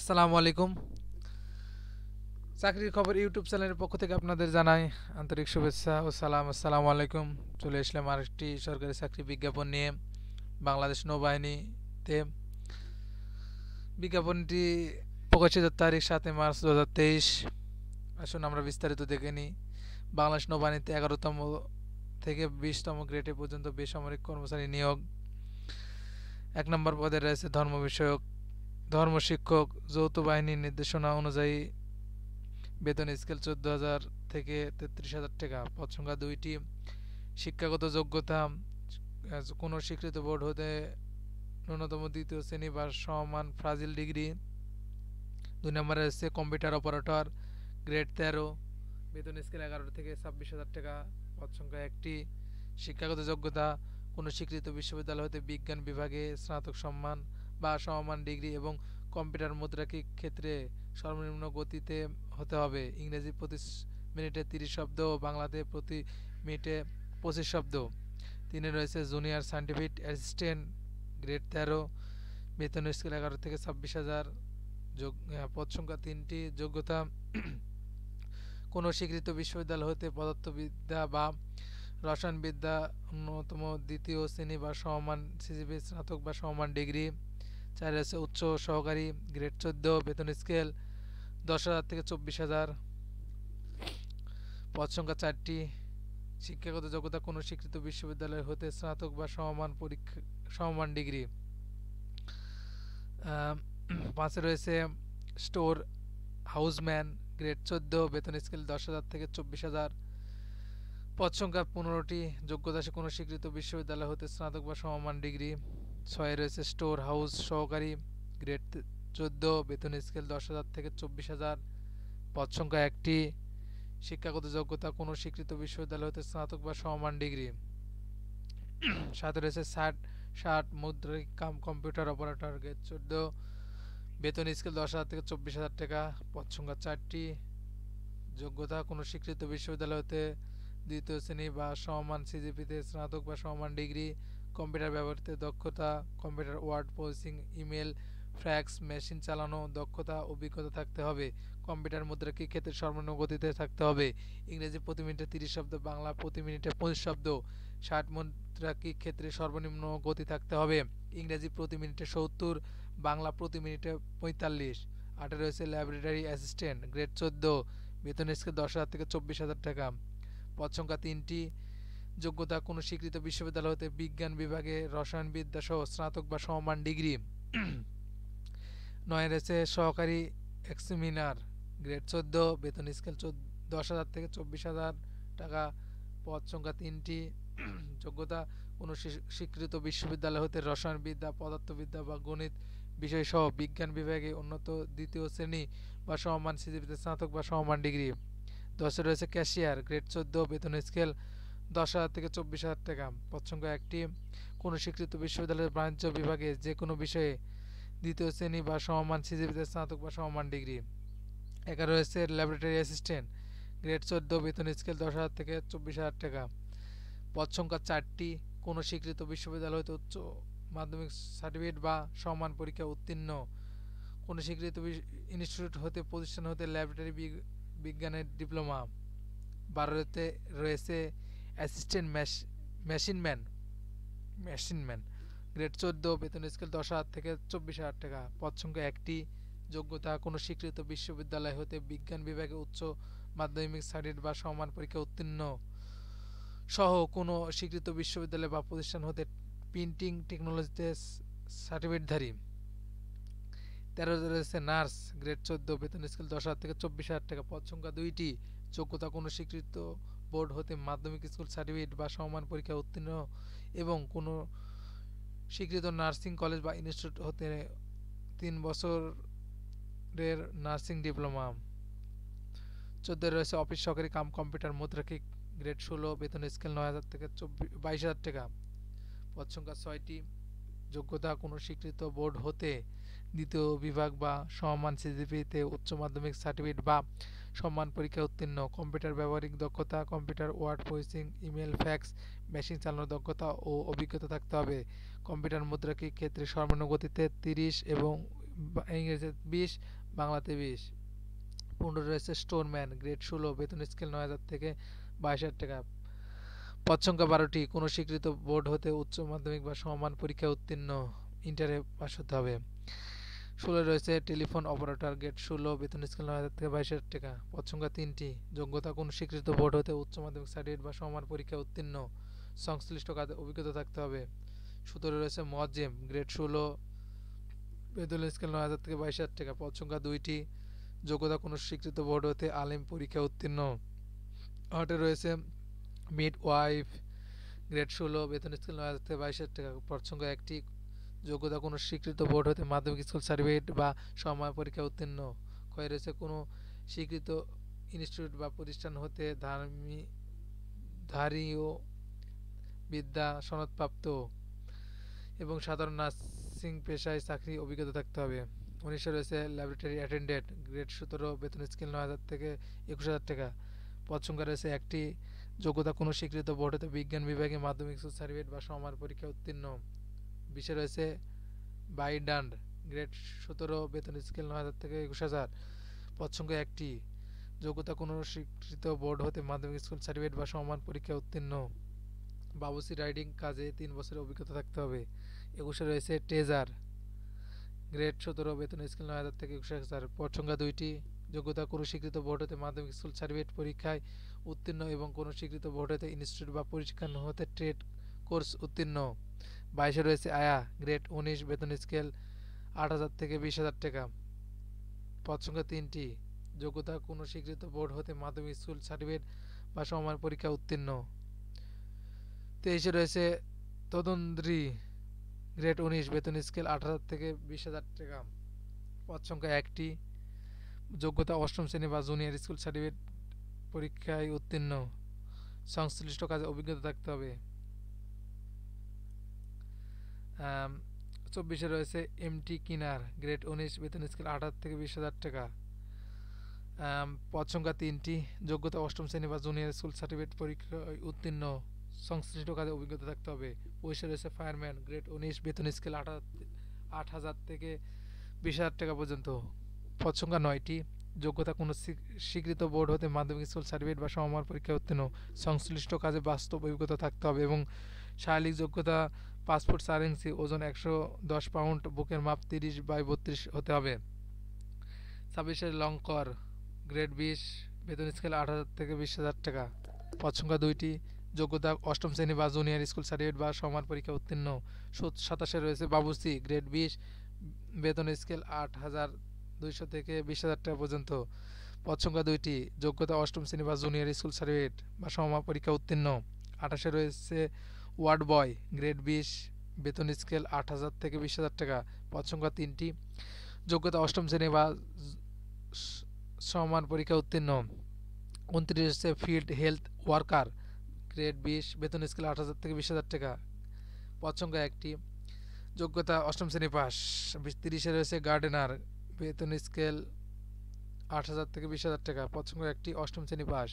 আসসালামু আলাইকুম। চাকরির খবর ইউটিউব চ্যানেলের পক্ষ থেকে আপনাদের জানাই আন্তরিক শুভেচ্ছা ও সালাম। আসসালামু আলাইকুম। চলে আসলাম আরেকটি সরকারি চাকরি বিজ্ঞাপন নিয়ে। বাংলাদেশ নৌবাহিনীতে বিজ্ঞাপনটি প্রকাশিত তারিখ 7 মার্চ 2023। আসুন আমরা বিস্তারিত দেখে নিই। বাংলাদেশ নৌবাহিনীতে 11তম থেকে 20তম গ্রেডে পর্যন্ত বেসামরিক কর্মচারী নিয়োগ। 1 নম্বর পদে রয়েছে ধর্ম বিষয়ক ধর্ম শিক্ষক। যৌথ বাহিনীর নির্দেশনা অনুযায়ী বেতন স্কেল 14,000 থেকে 33,000 টাকা। পদ সংখ্যা 2টি। শিক্ষাগত যোগ্যতা কোনো স্বীকৃত বোর্ড হতে ন্যূনতম দ্বিতীয় শ্রেণী বা সমমান ফাজিল ডিগ্রি। 2 নম্বরে হচ্ছে কম্পিউটার অপারেটর, গ্রেড 13, বেতন স্কেল 11 থেকে 26,000 টাকা। পদ সংখ্যা 1টি। শিক্ষাগত যোগ্যতা কোনো স্বীকৃত বিশ্ববিদ্যালয় হতে বিজ্ঞান বিভাগে স্নাতক সম্মান বা সমমান ডিগ্রি এবং কম্পিউটার মুদ্রাকি ক্ষেত্রে সর্বনিম্ন গতিতে হতে হবে। ইংরেজি প্রতি মিনিটে 30 শব্দ ও বাংলাতে প্রতি মিনিটে 25 শব্দ। 3 রয়েছে জুনিয়র সায়েন্টিফিক অ্যাসিস্ট্যান্ট, গ্রেড 13, বেতন স্কেল 11 থেকে 26,000। পদ সংখ্যা 3টি। যোগ্যতা কোনো স্বীকৃত বিশ্ববিদ্যালয় হতে পদার্থবিদ্যা বা রসায়নবিদ্যা ন্যূনতম দ্বিতীয় শ্রেণী বা সমমান সিজিপি স্নাতক বা সমমান ডিগ্রি। 4 আছে উচ্চ সহকারী, গ্রেড 14, বেতন স্কেল 10,000 থেকে 24,000। পদ সংখ্যা 4টি। শিক্ষাগত যোগ্যতা কোনো স্বীকৃত বিশ্ববিদ্যালয় হতে স্নাতক বা সমমান ডিগ্রি। 5 রয়েছে স্টোর হাউসম্যান, গ্রেড 14, বেতন স্কেল 10,000 থেকে 24,000। পদ সংখ্যা 15টি। যোগ্যতা কোনো স্বীকৃত বিশ্ববিদ্যালয় হতে স্নাতক বা সমমান ডিগ্রি। 6 রয়েছে স্টোর হাউস সহকারী, গ্রেড 14, বেতন স্কেল 10,000 থেকে 24,000। পদ সংখ্যা 1টি। শিক্ষাগত যোগ্যতা কোনো স্বীকৃত বিশ্ববিদ্যালয় হতে স্নাতক বা সমমান ডিগ্রি। 7 রয়েছে ষাট মুদ্রিক কাম কম্পিউটার অপারেটর, গ্রেড 14, বেতন স্কেল 10,000 থেকে 24,000 টাকা। পদ সংখ্যা 4টি। যোগ্যতা কোনো স্বীকৃত বিশ্ববিদ্যালয় হতে দ্বিতীয় শ্রেণী বা সমমান সিজিপিতে স্নাতক বা সমমান ডিগ্রি। কম্পিউটার ব্যবহারিত দক্ষতা, computer word processing, email, fax machine চালানো দক্ষতা অভিজ্ঞতা থাকতে হবে। কম্পিউটার মুদ্রাকি ক্ষেত্রে সর্বনিম্ন গতিতে থাকতে হবে। ইংরেজি প্রতি মিনিটে 30 শব্দ, বাংলা প্রতি মিনিটে 25 শব্দ। 60 মুদ্রাকি ক্ষেত্রে সর্বনিম্ন গতি থাকতে হবে। ইংরেজি প্রতি মিনিটে 70, বাংলা প্রতি মিনিটে 45। 8 রয়েছে ল্যাবরেটরি অ্যাসিস্ট্যান্ট, গ্রেড 14, বেতন স্কেল 10,000 থেকে 24,000 টাকা। পদ সংখ্যা 3টি। যোগ্যতা কোনো স্বীকৃত বিশ্ববিদ্যালয় হতে বিজ্ঞান বিভাগে রসায়নবিদ্যা সহ স্নাতক বা সমমান ডিগ্রি। 9 রয়েছে সহকারী এক্সামিনার, গ্রেড 14, বেতন স্কেল 10,000 থেকে 24,000 টাকা। পদ সংখ্যা 3টি। যোগ্যতা কোনো স্বীকৃত বিশ্ববিদ্যালয় হতে রসায়নবিদ্যা, পদার্থবিদ্যা বা গণিত বিষয় সহ বিজ্ঞান বিভাগে উন্নত দ্বিতীয় শ্রেণী বা সমমান সিজিপিতে স্নাতক বা সমমান ডিগ্রি। 10 রয়েছে ক্যাশিয়ার, গ্রেড 14, বেতন স্কেল 10,000 থেকে 24,000 টাকা। পদ সংখ্যা 1টি। কোনো স্বীকৃত বিশ্ববিদ্যালয়ের বাণিজ্য বিভাগে যে কোনো বিষয়ে দ্বিতীয় শ্রেণী বা সমমান সিজিপিতে স্নাতক বা সমমান ডিগ্রি। 11 রয়েছে ল্যাবরেটরি অ্যাসিস্ট্যান্ট, গ্রেড 14, বেতন স্কেল 10,000 থেকে 24,000 টাকা। পদ সংখ্যা 4টি। কোনো স্বীকৃত বিশ্ববিদ্যালয় হতে উচ্চ মাধ্যমিক সার্টিফিকেট বা সমান পরীক্ষা উত্তীর্ণ। কোনো স্বীকৃত ইনস্টিটিউট হতে প্রতিষ্ঠান হতে ল্যাবরেটরি বিজ্ঞানের ডিপ্লোমা। 12তে রয়েছে অ্যাসিস্ট্যান্ট মেশিনম্যান, গ্রেড 14, বেতন স্কেল 10,000 থেকে 24,000 টাকা। পদ সংখ্যা 1টি। যোগ্যতা কোনো স্বীকৃত বিশ্ববিদ্যালয় হতে বিজ্ঞান বিভাগে উচ্চ মাধ্যমিক সার্টিফিকেট বা সমান পরীক্ষা উত্তীর্ণ সহ কোনো স্বীকৃত বিশ্ববিদ্যালয় বা প্রতিষ্ঠান হতে প্রিন্টিং টেকনোলজিতে সার্টিফিকেটধারী। 13 রয়েছে নার্স, গ্রেড 14, বেতন স্কেল 10,000 থেকে 24,000 টাকা। পদ সংখ্যা 2টি। যোগ্যতা কোনো স্বীকৃত বোর্ড হতে মাধ্যমিক স্কুল সার্টিফিকেট বা সমমান পরীক্ষা উত্তীর্ণ এবং কোনো স্বীকৃত নার্সিং কলেজ বা ইনস্টিটিউট হতে 3 বছরের নার্সিং ডিপ্লোমা। 14 রয়েছে অফিস সহকারী কাম কম্পিউটার মুদ্রাকি, গ্রেড 16, বেতন স্কেল 9,000 থেকে 22,000 টাকা। পদ সংখ্যা 6টি। যোগ্যতা কোনো স্বীকৃত বোর্ড হতে দ্বিতীয় বিভাগ বা সমমান সিজিপিতে উচ্চ মাধ্যমিক সার্টিফিকেট বা সম্মান পরীক্ষা উত্তীর্ণ। কম্পিউটার ব্যবহারিক দক্ষতা, computer word processing, email, fax machine চালানোর দক্ষতা ও অভিজ্ঞতা থাকতে হবে। কম্পিউটার মুদ্রাকি ক্ষেত্রে সর্বনিম্ন গতিতে 30 এবং ইংরেজিতে 20, বাংলাতে 20। 15 রয়েছে স্টোরম্যান, গ্রেড 16, বেতন স্কেল 9,000 থেকে 22,000 টাকা। পদ সংখ্যা 12টি। কোনো স্বীকৃত বোর্ড হতে উচ্চ মাধ্যমিক বা সমমান পরীক্ষায় উত্তীর্ণ, ইন্টারে পাস হতে হবে। 16 রয়েছে টেলিফোন অপারেটর, গ্রেড 16, বেতন স্কেল 9,000 থেকে 22,000 টাকা। পদ সংখ্যা 3টি। যোগ্যতা কোনো স্বীকৃত বোর্ড হতে উচ্চ মাধ্যমিক সার্টিফিকেট বা সমমান পরীক্ষায় উত্তীর্ণ, সংশ্লিষ্ট কাজে অভিজ্ঞতা থাকতে হবে। 17 রয়েছে মুয়াজ্জিম, গ্রেড 16, বেতন স্কেল 9,000 থেকে 22,000 টাকা। পদ সংখ্যা 2টি। যোগ্যতা কোনো স্বীকৃত বোর্ড হতে আলিম পরীক্ষা উত্তীর্ণ। 18 রয়েছে মিড ওয়াইফ, গ্রেড 16, বেতন স্কেল 9,000 থেকে 22,000 টাকা। পদ সংখ্যা 1টি। যোগ্যতা কোনো স্বীকৃত বোর্ড হতে মাধ্যমিক স্কুল সার্টিফিকেট বা সমমান পরীক্ষা উত্তীর্ণ। ক্ষয় রয়েছে কোনো স্বীকৃত ইনস্টিটিউট বা প্রতিষ্ঠান হতে ধারীয় বিদ্যা সনদপ্রাপ্ত এবং সাধারণ নার্সিং পেশায় চাকরি অভিজ্ঞতা থাকতে হবে। 19 রয়েছে ল্যাবরেটরি অ্যাটেন্ডেন্ট, গ্রেড 17, বেতন স্কেল 9,000 থেকে 21,000 টাকা। পদ সংখ্যা রয়েছে 1টি। যোগ্যতা কোনো স্বীকৃত বোর্ড হতে বিজ্ঞান বিভাগে মাধ্যমিক স্কুল সার্টিফিকেট বা সমমান পরীক্ষা উত্তীর্ণ। 20 রয়েছে বাইডান্ড, গ্রেড 17, বেতন স্কেল 9,000 থেকে 21,000। পদ সংখ্যা 1টি। যোগ্যতা কোনো স্বীকৃত বোর্ড হতে মাধ্যমিক স্কুল সার্টিফিকেট বা সমমান পরীক্ষা উত্তীর্ণ। বাবুসি রাইডিং কাজে 3 বছরের অভিজ্ঞতা থাকতে হবে। 21 রয়েছে ট্রেজার, গ্রেড 17, বেতন স্কেল 9,000 থেকে 21,000। পদ সংখ্যা 2টি। যোগ্যতা কোনো স্বীকৃত বোর্ড হতে মাধ্যমিক স্কুল সার্টিফিকেট পরীক্ষায় উত্তীর্ণ এবং কোনো স্বীকৃত বোর্ড হতে ইনস্টিটিউট বা প্রশিক্ষণ হতে ট্রেড কোর্স উত্তীর্ণ। 22 রয়েছে আয়া, গ্রেড 19, বেতন স্কেল 8,000 থেকে 20,000 টাকা। পদ সংখ্যা 3টি। যোগ্যতা কোনো স্বীকৃত বোর্ড হতে মাধ্যমিক স্কুল সার্টিফিকেট বা সমমান পরীক্ষা উত্তীর্ণ। 23 রয়েছে তদন্দ্রী, গ্রেড 19, বেতন স্কেল 8,000 থেকে 20,000 টাকা। পদ সংখ্যা 1টি। যোগ্যতা অষ্টম শ্রেণী বা জুনিয়র স্কুল সার্টিফিকেট পরীক্ষায় উত্তীর্ণ, সংশ্লিষ্ট কাজে অভিজ্ঞতা থাকতে হবে। 24 রয়েছে এমটি কিনার, গ্রেড 19, বেতন স্কেল 8,000 থেকে 20,000 টাকা। পদ সংখ্যা 3টি। যোগ্যতা অষ্টম শ্রেণী বা জুনিয়র স্কুল সার্টিফিকেট পরীক্ষায় উত্তীর্ণ, সংশ্লিষ্ট কাজে অভিজ্ঞতা থাকতে হবে। 25 রয়েছে ফায়ারম্যান, গ্রেড 19, বেতন স্কেল 8,000 থেকে 20,000 টাকা পর্যন্ত। পদ সংখ্যা 9টি। যোগ্যতা কোনো স্বীকৃত বোর্ড হতে মাধ্যমিক স্কুল সার্টিফিকেট বা সমমান পরীক্ষায় উত্তীর্ণ, সংশ্লিষ্ট কাজে বাস্তব অভিজ্ঞতা থাকতে হবে এবং শারীরিক যোগ্যতা 5 ফুট 4 ইঞ্চি, ওজন 110 পাউন্ড, বুকের মাপ 30/32 হতে হবে। 26 লঙ্কর, গ্রেড 20, বেতন স্কেল 8,000 থেকে 20,000 টাকা। পদ সংখ্যা 2টি। যোগ্যতা অষ্টম শ্রেণী বা জুনিয়র স্কুল সার্টিফিকেট বা সমান পরীক্ষা উত্তীর্ণ। 27 রয়েছে বাবুসি, গ্রেড 20, বেতন স্কেল 8,200 থেকে 20,000 টাকা পর্যন্ত। পদ সংখ্যা 2টি। যোগ্যতা অষ্টম শ্রেণী বা জুনিয়র স্কুল সার্টিফিকেট বা সমান পরীক্ষা উত্তীর্ণ। 28 রয়েছে ওয়ার্ড বয়, গ্রেড 20, বেতন স্কেল 8,000 থেকে 20,000 টাকা। পদ সংখ্যা 3টি। যোগ্যতা অষ্টম শ্রেণী বা সমান পরীক্ষা উত্তীর্ণ। 29 হচ্ছে ফিল্ড হেলথ ওয়ার্কার, গ্রেড 20, বেতন স্কেল 8,000 থেকে 20,000 টাকা। পদ সংখ্যা 1টি। যোগ্যতা অষ্টম শ্রেণী পাস। 30 রয়েছে গার্ডেনার, বেতন স্কেল 8,000 থেকে 20,000 টাকা। পদ সংখ্যা 1টি, অষ্টম শ্রেণী পাস।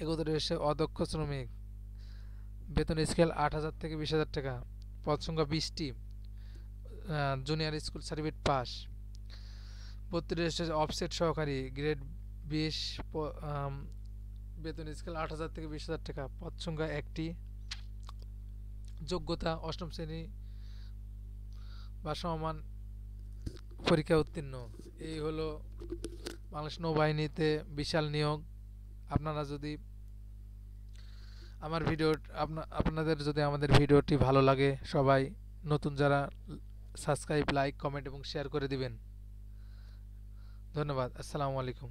31 রয়েছে অদক্ষ শ্রমিক, বেতন স্কেল 8,000 থেকে 20,000 টাকা। পদ সংখ্যা 20টি। Junior school certificate pass. 32 রয়েছে অফসেট সহকারী, গ্রেড 20, বেতন স্কেল 8,000 থেকে 20,000 টাকা। পদ সংখ্যা 1টি। যোগ্যতা অষ্টম শ্রেণী বা সমান পরীক্ষা উত্তীর্ণ। এই হলো বাংলাদেশ নৌবাহিনীতে বিশাল নিয়োগ। আপনারা যদি আপনাদের যদি আমাদের ভিডিওটি ভালো লাগে, সবাই নতুন যারা সাবস্ক্রাইব, লাইক, কমেন্ট এবং শেয়ার করে দিবেন। ধন্যবাদ। আসসালামু আলাইকুম।